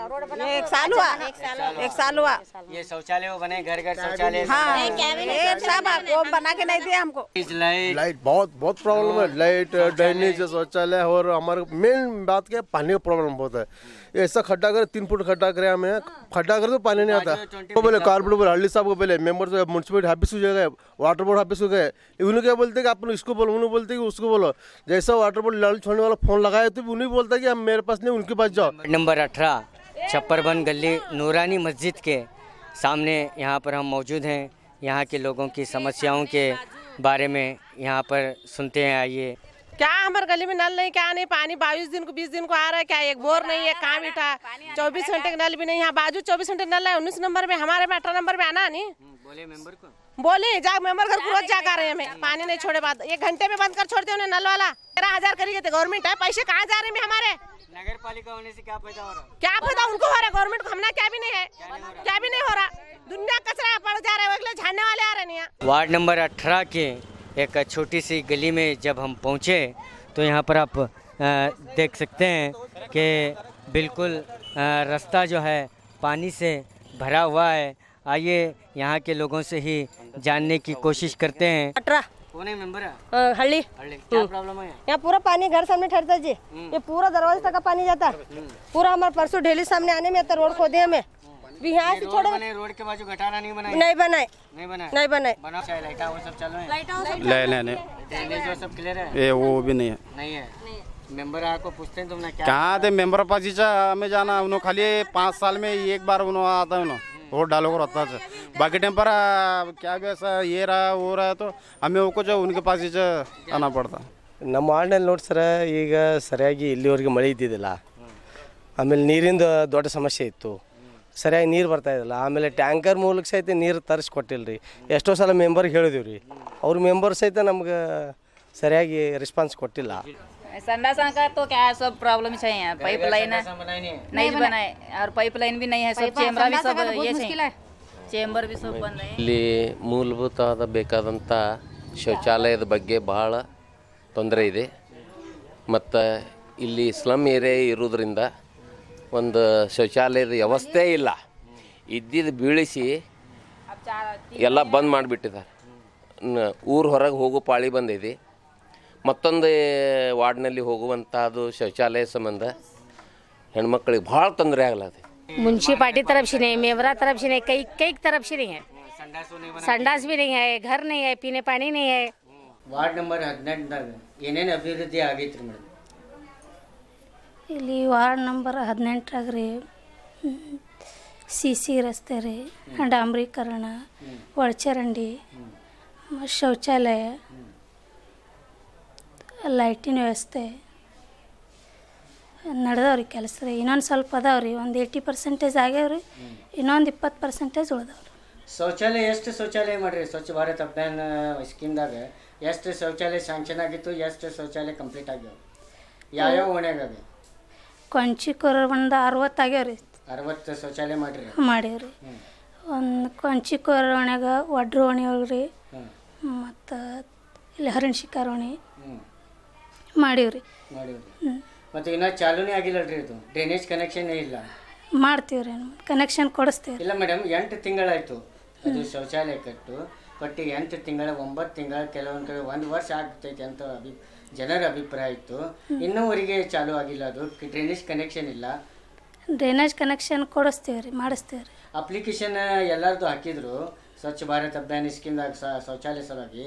रोड बना 1 साल हुआ। 1 साल हुआ।
ये शौचालय बने, घर घर शौचालय।
हाँ ये सब आपको बना के नहीं दिया हमको।
लाइट बहुत प्रॉब्लम है। लाइट, ड्रेनेज, शौचालय और हमारे मेन बात क्या है, पानी का प्रॉब्लम बहुत है। ऐसा खड्डा करे 3 फुट खड्डा करे, हमें खड्डा करे तो पानी नहीं आता। तो बोले कारपोरेटर बोले हल्दी साहब को पहले मेंबर तो म्यूनसिपलिटी ऑफिस हो जाएगा, वाटर बोर्ड ऑफिस हो गए। उन्हें क्या बोलते कि आप इसको बोलो, उन्हें बोलते कि उसको बोलो। जैसा वाटर बोर्ड लड़ छोड़ने वाला फोन लगाया तो उन्हें बोलता कि हम मेरे पास नहीं, उनके पास जाओ।
नंबर 18 छप्परबंद गली नूरानी मस्जिद के सामने यहाँ पर हम मौजूद हैं। यहाँ के लोगों की समस्याओं के बारे में यहाँ पर सुनते हैं। आइए।
क्या हमारे गली में नल नहीं, क्या नहीं, पानी 22 दिन को 20 दिन को आ रहा है। क्या एक बोर नहीं है, कहाँ बैठा 24 घंटे का नल भी नहीं। यहाँ बाजू 24 घंटे नल है। 19 नंबर में, हमारे में 18 नंबर में आना नहीं।
बोले मेंबर को,
बोले जा मेंबर घर को रोज जा कर रहे हैं। हमें पानी नहीं छोड़े बाद 1 घंटे में बंद कर छोड़ते उन्हें नल वाला। 13,000 करी थे गवर्नमेंट है, पैसे कहाँ जा रहे हैं हमारे?
नगर पालिका होने से क्या फायदा हो रहा?
क्या फायदा उनको हो रहा है? गवर्नमेंट को हमने क्या भी नहीं है, क्या भी नहीं हो रहा। दुनिया कचरा पड़ जा रहा है, अगले झाड़ने वाले आ रहे हैं।
वार्ड नंबर 18 के एक छोटी सी गली में जब हम पहुँचे तो यहाँ पर आप देख सकते हैं कि बिल्कुल रास्ता जो है पानी से भरा हुआ है। आइए यहाँ के लोगों से ही जानने की कोशिश करते हैं।
18
कौन है मेंबर?
हल्ली।
क्या प्रॉब्लम है?
यहाँ पूरा पानी घर सामने ठहरता जी। ये पूरा दरवाजे तक का पानी जाता। पूरा हमारे परसों डेली सामने आने में आता। रोड खोदे हमें भी यहाँ से छोड़ो।
रोड के बाजू गटारा नहीं बनाए?
नहीं बनाए।
नहीं बनाए। लाइटा वो सब चालू है?
नहीं
जो सब क्लियर है?
ये वो भी नहीं है।
नहीं है। मेंबर आपको पूछते हैं तुमने क्या?
कहाँ थे मेंबर पास हमें जाना। उन्होंने खाली 5 साल में एक बार उन्होंने आता है, उन्होंने वोट डालो को रहता है। बाकी टाइम पर क्या भी ऐसा ये रहा वो रहा तो हमें वो कुछ उनके पास ही आना पड़ता।
ನಮ್ಮ ವಾರ್ಡ್ನಲ್ಲಿ ನೋಡಿ ಸರ, ಈಗ ಸರಿಯಾಗಿ ಇಲ್ಲಿವರೆಗೆ ಮಳೆ ಇದ್ದಿದ್ದಿಲ್ಲ. ಆಮೇಲೆ ನೀರಿಂದ ದೊಡ್ಡ ಸಮಸ್ಯೆ ಇತ್ತು, ಸರಿಯಾಗಿ ನೀರು ಬರ್ತಾಯಿದ್ದಿಲ್ಲ. ಆಮೇಲೆ ಟ್ಯಾಂಕರ್ ಮೂಲಕ ಸಹಿತ ನೀರು ತರಿಸ್ಕೊಟ್ಟಿಲ್ಲ ರೀ. ಎಷ್ಟೋ ಸಲ ಮೆಂಬರ್ಗೆ ಹೇಳಿದೀವಿ ರೀ, ಅವ್ರ ಮೆಂಬರ್ ಸಹಿತ ನಮ್ಗೆ ಸರಿಯಾಗಿ ರೆಸ್ಪಾನ್ಸ್ ಕೊಟ್ಟಿಲ್ಲ.
संडासा का तो क्या है, सब प्रॉब्लम है यहाँ। पाइप लाइन नहीं बनाए और पाइप लाइन भी नहीं है। सब चेंबर भी सब ये चेंबर भी सब बंद है।
ಇಲ್ಲಿ ಮೂಲಭೂತವಾದ ಬೇಕಾದಂಥ ಶೌಚಾಲಯದ ಬಗ್ಗೆ ಬಹಳ ತೊಂದರೆ ಇದೆ. ಮತ್ತು ಇಲ್ಲಿ ಸ್ಲಮ್ ಏರಿಯಾ ಇರೋದ್ರಿಂದ ಒಂದು ಶೌಚಾಲಯದ ವ್ಯವಸ್ಥೆ ಇಲ್ಲ. ಇದ್ದಿದ್ದು ಬೀಳಿಸಿ ಎಲ್ಲ ಬಂದ್ ಮಾಡಿಬಿಟ್ಟಿದ್ದಾರೆ. ಊರು ಹೊರಗೆ ಹೋಗೋ ಪಾಳಿ ಬಂದಿದೆ. ಮತ್ತೊಂದು ವಾರ್ಡ್ನಲ್ಲಿ ಹೋಗುವಂಥದ್ದು ಶೌಚಾಲಯ ಸಂಬಂಧ ಹೆಣ್ಮಕ್ಳಿಗೆ ಭಾಳ ತೊಂದರೆ ಆಗ್ಲತ್ತೆ.
म्यूनसिपालिटी तरफ से नहीं, मेवरा तरफ से नहीं, कई तरफ से नहीं है। संडास भी नहीं है, घर नहीं है, पीने पानी नहीं है।
ವಾರ್ಡ್ ನಂಬರ್ 18 ಏನೇನು ಅಭಿವೃದ್ಧಿ ಆಗೈತ್ರಿ ಮೇಡಮ್?
ಇಲ್ಲಿ ವಾರ್ಡ್ ನಂಬರ್ 18 ರೀ CC ರಸ್ತೆ ರೀ, ಡಾಂಬರೀಕರಣ, ಒಳಚರಂಡಿ, ಶೌಚಾಲಯ, ಲೈಟಿನ ವ್ಯವಸ್ಥೆ ನಡೆದವ್ರಿ ಕೆಲಸ ರೀ. ಇನ್ನೊಂದು ಸ್ವಲ್ಪ ಅದಾವ್ರಿ, ಒಂದು 80% ಆಗ್ಯಾವ್ರಿ, ಇನ್ನೊಂದು 20% ಉಳ್ದವ್ರಿ.
ಶೌಚಾಲಯ ಎಷ್ಟು ಶೌಚಾಲಯ ಮಾಡ್ರಿ? ಸ್ವಚ್ಛ ಭಾರತ್ ಅಭಿಯಾನ ಸ್ಕೀಮ್ದಾಗ ಎಷ್ಟು ಶೌಚಾಲಯ ಸ್ಯಾಂಕ್ಷನ್ ಆಗಿತ್ತು, ಎಷ್ಟು ಶೌಚಾಲಯ ಕಂಪ್ಲೀಟ್ ಆಗ್ಯಾವ, ಯಾವ್ಯಾವ ಓಣ್ಯಾಗವೆ?
ಕೊಂಚಿಕೊರ ಒಂದು 60 ಆಗ್ಯಾವ್ರಿ.
60 ಶೌಚಾಲಯ ಮಾಡ್ರಿ?
ಮಾಡೀವ್ರಿ. ಒಂದು ಕೊಂಚಿಕೊರ ಓಣ್ಯಾಗ ಒಡ್ರು ಓಣಿ ಒಳಗ್ರಿ, ಮತ್ತು ಇಲ್ಲಿ ಹರಣಶಿಕಾರ ಓಣಿ ಮಾಡೀವ್ರಿ.
ಮತ್ತೆ ಇನ್ನೂ ಚಾಲೂನೇ ಆಗಿಲ್ಲಲ್ರಿ ಇದು? ಡ್ರೈನೇಜ್ ಕನೆಕ್ಷನ್ ಇಲ್ಲ?
ಮಾಡ್ತೀವ್ರಿ, ಕನೆಕ್ಷನ್ ಕೊಡಿಸ್ತೀವಿ.
ಇಲ್ಲ ಮೇಡಮ್, 8 ತಿಂಗಳಾಯ್ತು ಅದು ಶೌಚಾಲಯ ಕಟ್ಟು 8 ತಿಂಗಳ 9 ತಿಂಗಳ ಕೆಲವೊಂದು ಕಡೆ 1 ವರ್ಷ ಆಗ್ತೈತೆ ಅಂತ ಜನರ ಅಭಿಪ್ರಾಯ ಇತ್ತು. ಇನ್ನೂವರೆಗೆ ಚಾಲೂ ಆಗಿಲ್ಲ ಅದು. ಡ್ರೈನೇಜ್ ಕನೆಕ್ಷನ್ ಇಲ್ಲ.
ಡ್ರೈನೇಜ್ ಕನೆಕ್ಷನ್ ಕೊಡಿಸ್ತೀವಿ ರೀ, ಮಾಡಿಸ್ತೀವಿ ರೀ.
ಅಪ್ಲಿಕೇಶನ್ ಎಲ್ಲರದು ಹಾಕಿದ್ರು ಸ್ವಚ್ಛ ಭಾರತ್ ಅಭಿಯಾನ ಸ್ಕೀಮ್ದಾಗ ಶೌಚಾಲಯ ಸಲುವಾಗಿ.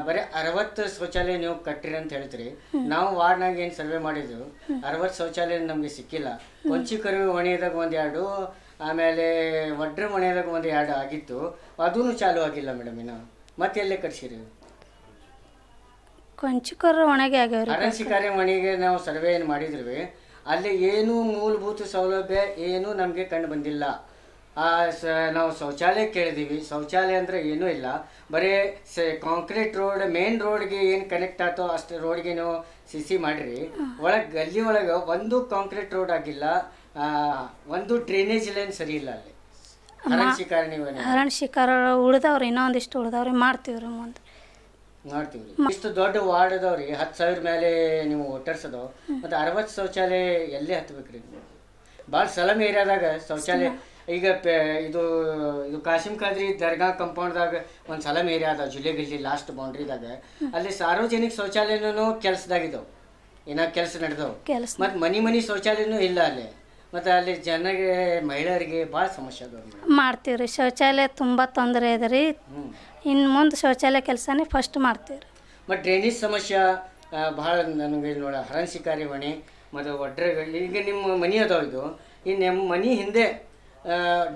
ಬರೀ 60 ಶೌಚಾಲಯ ನೀವು ಕಟ್ಟಿರಿ ಅಂತ ಹೇಳ್ತೀರಿ. ನಾವು ವಾರ್ಡ್ನಾಗ ಏನು ಸರ್ವೆ ಮಾಡಿದ್ರು 60 ಶೌಚಾಲಯ ನಮಗೆ ಸಿಕ್ಕಿಲ್ಲ. ಕೊಂಚಿಕರುವಿ ಹೊಣೆದಾಗ 1-2, ಆಮೇಲೆ ಒಡ್ರ ಹೊಣೆದಾಗ 1-2 ಆಗಿತ್ತು. ಅದೂ ಚಾಲೂ ಆಗಿಲ್ಲ ಮೇಡಮ್. ಇನ್ನು ಮತ್ತೆ ಎಲ್ಲೇ ಕಟ್ಸಿರಿ?
ಕೊಂಚಿಕರ ಒಣಗಿ ಆಗ್ಯಾವ್ರಿ.
ಅರಣ್ಯಕಾರಿ ಮನೆಗೆ ನಾವು ಸರ್ವೆ ಏನು ಮಾಡಿದ್ವಿ, ಅಲ್ಲಿ ಏನೂ ಮೂಲಭೂತ ಸೌಲಭ್ಯ ಏನೂ ನಮಗೆ ಕಂಡು ಬಂದಿಲ್ಲ. ನಾವು ಶೌಚಾಲಯ ಕೇಳಿದೀವಿ, ಶೌಚಾಲಯ ಅಂದರೆ ಏನೂ ಇಲ್ಲ. ಬರೀ ಕಾಂಕ್ರೀಟ್ ರೋಡ್, ಮೇನ್ ರೋಡ್ಗೆ ಏನು ಕನೆಕ್ಟ್ ಆಯ್ತೋ ಅಷ್ಟು ರೋಡ್ಗೆ ನೀವು CC ಮಾಡಿರಿ. ಒಳಗೆ ಗಲ್ಲಿ ಒಳಗೆ ಒಂದು ಕಾಂಕ್ರೀಟ್ ರೋಡ್ ಆಗಿಲ್ಲ, ಒಂದು ಡ್ರೈನೇಜ್ ಲೈನ್ ಸರಿ ಇಲ್ಲ ಅಲ್ಲಿ.
ಅರಣ್ಯ ಶಿಕಾರ ಉಳ್ದವ್ರಿ, ಇನ್ನೊಂದಿಷ್ಟು ಉಳ್ದವ್ರಿ, ಮಾಡ್ತೀವ್ರಿ ಮುಂದೆ.
ಮಾಡ್ತೀವಿ ಇಷ್ಟು ದೊಡ್ಡ ವಾರ್ಡ್ ಅದಾವ್ರಿ 10,000 ಮೇಲೆ ನೀವು ವೋಟರ್ಸ್ ಅದಾವ ಮತ್ತು 60 ಶೌಚಾಲಯ ಎಲ್ಲೇ ಹತ್ಬೇಕ್ರಿ ಭಾಳ ಸಲಮ್ ಏರಿಯಾದಾಗ ಶೌಚಾಲಯ ಈಗ ಇದು ಕಾಸಿಂ ಖಾದ್ರಿ ದರ್ಗಾ ಕಂಪೌಂಡ್ದಾಗ ಒಂದು ಸಲಮ್ ಏರಿಯಾ ಅದ ಜುಲೆಗಲ್ಲಿ ಲಾಸ್ಟ್ ಬೌಂಡ್ರಿದಾಗ ಅಲ್ಲಿ ಸಾರ್ವಜನಿಕ ಶೌಚಾಲಯನೂ ಕೆಲಸದಾಗಿದ್ದಾವೆ ಏನೋ ಕೆಲಸ ನಡೆದವು ಮತ್ತು ಮನಿ ಶೌಚಾಲಯನೂ ಇಲ್ಲ ಅಲ್ಲಿ ಮತ್ತು ಅಲ್ಲಿ ಜನರಿಗೆ ಮಹಿಳೆಯರಿಗೆ ಭಾಳ ಸಮಸ್ಯೆ ಅದಾವ
ಮಾಡ್ತೀವಿ ರೀ ಶೌಚಾಲಯ ತುಂಬ ತೊಂದರೆ ಇದೆ ರೀ ಇನ್ನು ಮುಂದೆ ಶೌಚಾಲಯ ಕೆಲಸನೇ ಫಸ್ಟ್ ಮಾಡ್ತೀವಿ ರೀ
ಮತ್ತು ಡ್ರೈನೇಜ್ ಸಮಸ್ಯೆ ಭಾಳ ನನಗೆ ನೋಡ ಹರಣ್ಸಿಕಾರಿ ಹೊಣೆ ಮತ್ತು ಒಡ್ರೆಗಳು ಈಗ ನಿಮ್ಮ ಮನೆ ಅದಾವ ಇದು ಈ ನಿಮ್ಮ ಮನೆ ಹಿಂದೆ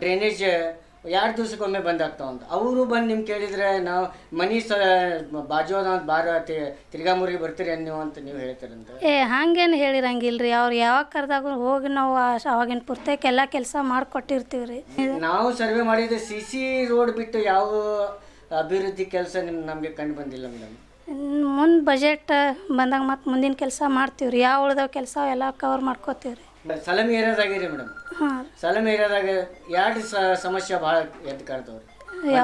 ಡ್ರೈನೇಜ್ 2 ದಿವಸಕ್ಕೊಮ್ಮೆ ಬಂದಾಗ್ತಾವಂತ ಅವರು ಬಂದು ನಿಮ್ಗೆ ಕೇಳಿದರೆ ನಾವು ಮನೆ ಬಾಜು ಅದ ಬಾರ ತಿರ್ಗಾಮೂರಿಗೆ ಬರ್ತೀರಿ ನೀವು ಅಂತ ನೀವು ಹೇಳ್ತೀರಂತ
ಹಂಗೇನು ಹೇಳಿರಂಗಿಲ್ಲ ರೀ ಅವ್ರು ಯಾವಾಗ ಕರೆದಾಗ ಹೋಗಿ ನಾವು ಅವಾಗಿನ ಪೂರ್ತಕ್ಕೆಲ್ಲ ಕೆಲಸ ಮಾಡಿಕೊಟ್ಟಿರ್ತೀವಿ ರೀ
ನಾವು ಸರ್ವೆ ಮಾಡಿದ್ರೆ CC ರೋಡ್ ಬಿಟ್ಟು ಯಾವ ಅಭಿವೃದ್ಧಿ ಕೆಲಸ ನಮಗೆ ಕಂಡು ಬಂದಿಲ್ಲ ಮೇಡಮ್
ಮುಂದೆ ಬಜೆಟ್ ಬಂದಾಗ ಮತ್ತು ಮುಂದಿನ ಕೆಲಸ ಮಾಡ್ತೀವಿ ರೀ ಯಾವ ಉಳ್ದವ ಕೆಲಸ ಎಲ್ಲ ಕವರ್ ಮಾಡ್ಕೋತೀವಿ ರೀ
ಸಲಮ್ ಏರಿಯಾದಾಗಿರಿ ಮೇಡಮ್ ಸಲಮ್ ಏರಿಯಾದಾಗ 2 ಸಮಸ್ಯೆ ಭಾಳ ಎದ್ದು ಕಾಣ್ತಾವ್ರಿ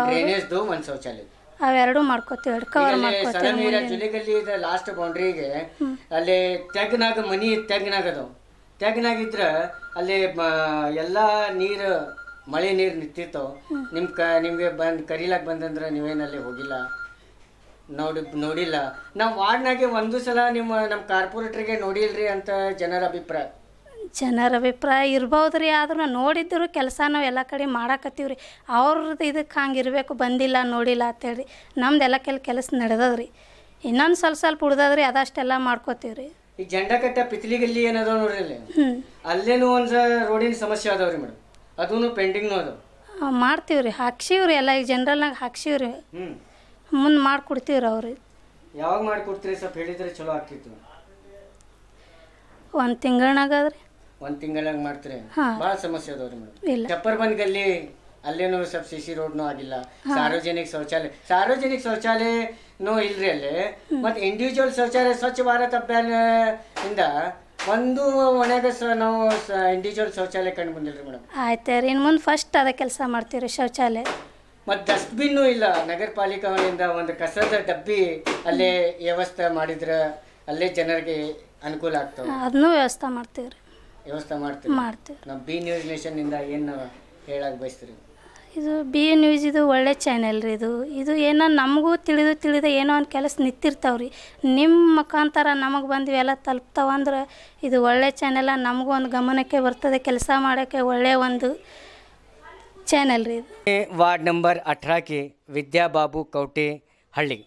ಡ್ರೈನೇಜ್ದು ಒಂದು ಶೌಚಾಲಯ
ಅವೆರಡು ಮಾಡ್ಕೋತೀವಿ ಕವರ್ ಮಾಡ್ಕೋತೀವಿ
ಸಲಮ್ ಏರಿಯಾ ಜುಲಿಗಲ್ಲಿ ಇದೆ ಲಾಸ್ಟ್ ಬೌಂಡ್ರಿಗೆ ಅಲ್ಲಿ ತೆಗ್ನಾಗ ಮನಿ ತೆಗ್ನಾಗ ಅದಾವ ತೆಗ್ನಾಗಿದ್ರೆ ಅಲ್ಲಿ ಎಲ್ಲ ನೀರು ಮಳೆ ನೀರು ನಿಂತಿರ್ತಾವ ನಿಮ್ಗೆ ಕರೀಲಾಕ ಬಂದಂದ್ರೆ ನೀವೇನಲ್ಲಿ ಹೋಗಿಲ್ಲ ನೋಡಿಲ್ಲ ನಾವು ವಾರ್ಡ್ನಾಗೆ ಒಂದು ಸಲ ನಮ್ಮ ಕಾರ್ಪೊರೇಟ್ರಿಗೆ ನೋಡಿಲ್ರಿ ಅಂತ ಜನರ ಅಭಿಪ್ರಾಯ ಇರ್ಬೋದು ರೀ ಆದ್ರೂ ನೋಡಿದ್ರು ಕೆಲಸ ನಾವು ಎಲ್ಲ ಕಡೆ ಮಾಡಾಕತ್ತೀವಿ ರೀ ಅವ್ರದ್ದು ಇದಕ್ಕೆ ಹಂಗೆ ಇರಬೇಕು ಬಂದಿಲ್ಲ ನೋಡಿಲ್ಲ ಅಂತೇಳಿ ನಮ್ದೆಲ್ಲ ಕೆಲಸ ನಡೆದದ್ರಿ ಇನ್ನೊಂದು ಸ್ವಲ್ಪ ಉಳ್ದದ್ರಿ ಅದಷ್ಟೆಲ್ಲ ಮಾಡ್ಕೋತೀವಿ ರೀ ಈ ಜಂಡಕಟ್ಟ ಪಿತ್ಲಿಗಲ್ಲಿ ಏನದಾವ ನೋಡ್ರಿ ಅಲ್ಲಿ ಅಲ್ಲೇನು ಒಂದು ರೋಡಿನ ಸಮಸ್ಯೆ ಅದಾವ್ರಿ ಮೇಡಮ್ ಅದೂ ಪೆಂಡಿಂಗ್ನೂ ಅದಾವ
ಮಾಡ್ತೀವಿ ರೀ ಹಾಕ್ಸಿವ್ರಿ ಎಲ್ಲ ಈಗ ಜನರಲ್ನಾಗ ಹಾಕ್ಸಿವಿ ರೀ ಮುಂದೆ ಮಾಡಿಕೊಡ್ತೀವಿ ರೀ ಅವ್ರಿಗೆ
ಯಾವಾಗ ಮಾಡಿಕೊಡ್ತೀರಿ ಸ್ವಲ್ಪ ಹೇಳಿದ್ರೆ ಚಲೋ ಆಗ್ತಿತ್ತು
1 ತಿಂಗಳನಾಗದ್ರಿ
1 ತಿಂಗಳಾಗ ಮಾಡ್ತೀರಿ ಭಾಳ ಸಮಸ್ಯೆ ಅದಾವ್ರಿ ಮೇಡಮ್ ಚಪ್ಪರ್ ಬಂದ್ ಗಲ್ಲಿ ಅಲ್ಲೇನು ಸ್ವಲ್ಪ CC ರೋಡ್ನೂ ಆಗಿಲ್ಲ ಸಾರ್ವಜನಿಕ ಶೌಚಾಲಯನೂ ಇಲ್ರಿ ಅಲ್ಲಿ ಮತ್ತು ಇಂಡಿವಿಜುವಲ್ ಶೌಚಾಲಯ ಸ್ವಚ್ಛ ಭಾರತ್ ಅಭಿಯಾನ ಇಂದ ಒಂದು ಮನೆಯಾಗ ನಾವು ಇಂಡಿವಿಜುವಲ್ ಶೌಚಾಲಯ ಕಂಡು ಬಂದಿಲ್ರಿ ಮೇಡಮ್
ಆಯ್ತು ರೀ ಇನ್ನು ಮುಂದೆ ಫಸ್ಟ್ ಅದ ಕೆಲಸ ಮಾಡ್ತೀವಿ ರೀ ಶೌಚಾಲಯ
ಮತ್ತು ಡಸ್ಟ್ಬಿನ್ನೂ ಇಲ್ಲ ನಗರ ಪಾಲಿಕೆಯಿಂದ ಒಂದು ಕಸದ ಡಬ್ಬಿ ಅಲ್ಲೇ ವ್ಯವಸ್ಥೆ ಮಾಡಿದ್ರೆ ಅಲ್ಲೇ ಜನರಿಗೆ ಅನುಕೂಲ ಆಗ್ತವೆ
ಅದನ್ನೂ ವ್ಯವಸ್ಥೆ ಮಾಡ್ತೀವಿ ರೀ
ಮಾಡ್ತೀವಿ ನಾವು ಬಿ ನ್ಯೂಸ್ ನೇಷನ್ನಿಂದ ಏನು ಹೇಳಕ್ಕೆ ಬಯಸ್ತೀರಿ
ಇದು ಬಿ ನ್ಯೂಸ್ ಇದು ಒಳ್ಳೆ ಚಾನೆಲ್ ರೀ ಇದು ಏನೋ ನಮಗೂ ತಿಳಿದ ಏನೋ ಒಂದು ಕೆಲಸ ನಿಂತಿರ್ತಾವ್ರಿ ನಿಮ್ಮ ಮುಖಾಂತರ ನಮಗೆ ಬಂದು ಎಲ್ಲ ತಲುಪ್ತಾವಂದ್ರೆ ಇದು ಒಳ್ಳೆ ಚಾನೆಲ್ ನಮಗೂ ಒಂದು ಗಮನಕ್ಕೆ ಬರ್ತದೆ ಕೆಲಸ ಮಾಡೋಕ್ಕೆ ಒಳ್ಳೆ ಒಂದು चैनल रे
वार्ड नंबर 18 के विद्या बाबू कौटे हल्ली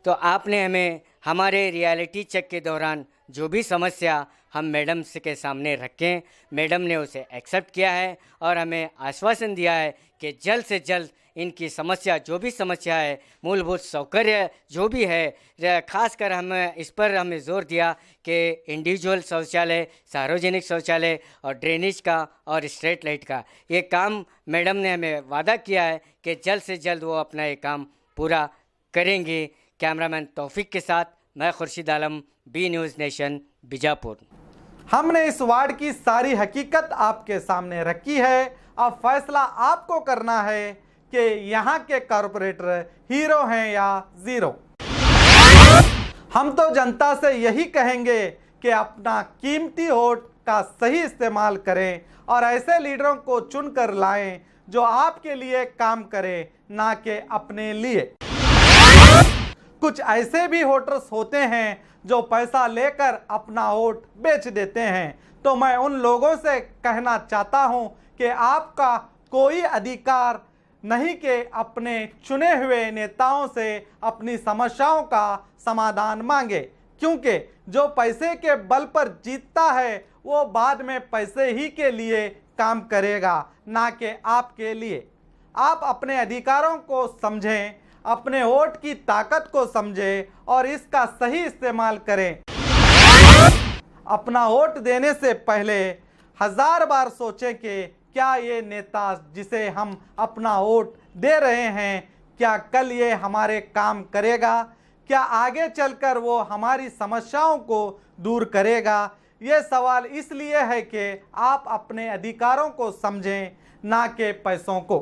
तो आपने हमें हमारे रियलिटी चेक के दौरान जो भी समस्या हम मैडम के सामने रखें मैडम ने उसे एक्सेप्ट किया है और हमें आश्वासन दिया है कि जल्द से जल्द इनकी समस्या जो भी समस्या है मूलभूत सौकर्य जो भी है खासकर इस पर हमें जोर दिया कि इंडिविजुअल शौचालय सार्वजनिक शौचालय और ड्रेनेज का और स्ट्रीट लाइट का ये काम मैडम ने हमें वादा किया है कि जल्द से जल्द वो अपना ये काम पूरा करेंगे। कैमरामैन तौफीक के साथ मैं Khurshid Alam B news nation Bijapur.
हमने इस वार्ड की सारी हकीकत आपके सामने रखी है। अब फैसला आपको करना है कि यहाँ के कॉरपोरेटर हीरो हैं या ज़ीरो। हम तो जनता से यही कहेंगे कि अपना कीमती वोट का सही इस्तेमाल करें और ऐसे लीडरों को चुनकर लाएं जो आपके लिए काम करें, ना कि अपने लिए। कुछ ऐसे भी वोटर्स होते हैं जो पैसा लेकर अपना वोट बेच देते हैं, तो मैं उन लोगों से कहना चाहता हूं कि आपका कोई अधिकार नहीं कि अपने चुने हुए नेताओं से अपनी समस्याओं का समाधान मांगे, क्योंकि जो पैसे के बल पर जीतता है वो बाद में पैसे ही के लिए काम करेगा, ना कि आपके लिए। आप अपने अधिकारों को समझें, अपने वोट की ताकत को समझें और इसका सही इस्तेमाल करें। अपना वोट देने से पहले 1000 बार सोचें कि क्या ये नेता जिसे हम अपना वोट दे रहे हैं क्या कल ये हमारे काम करेगा, क्या आगे चलकर वो हमारी समस्याओं को दूर करेगा। ये सवाल इसलिए है कि आप अपने अधिकारों को समझें, ना कि पैसों को।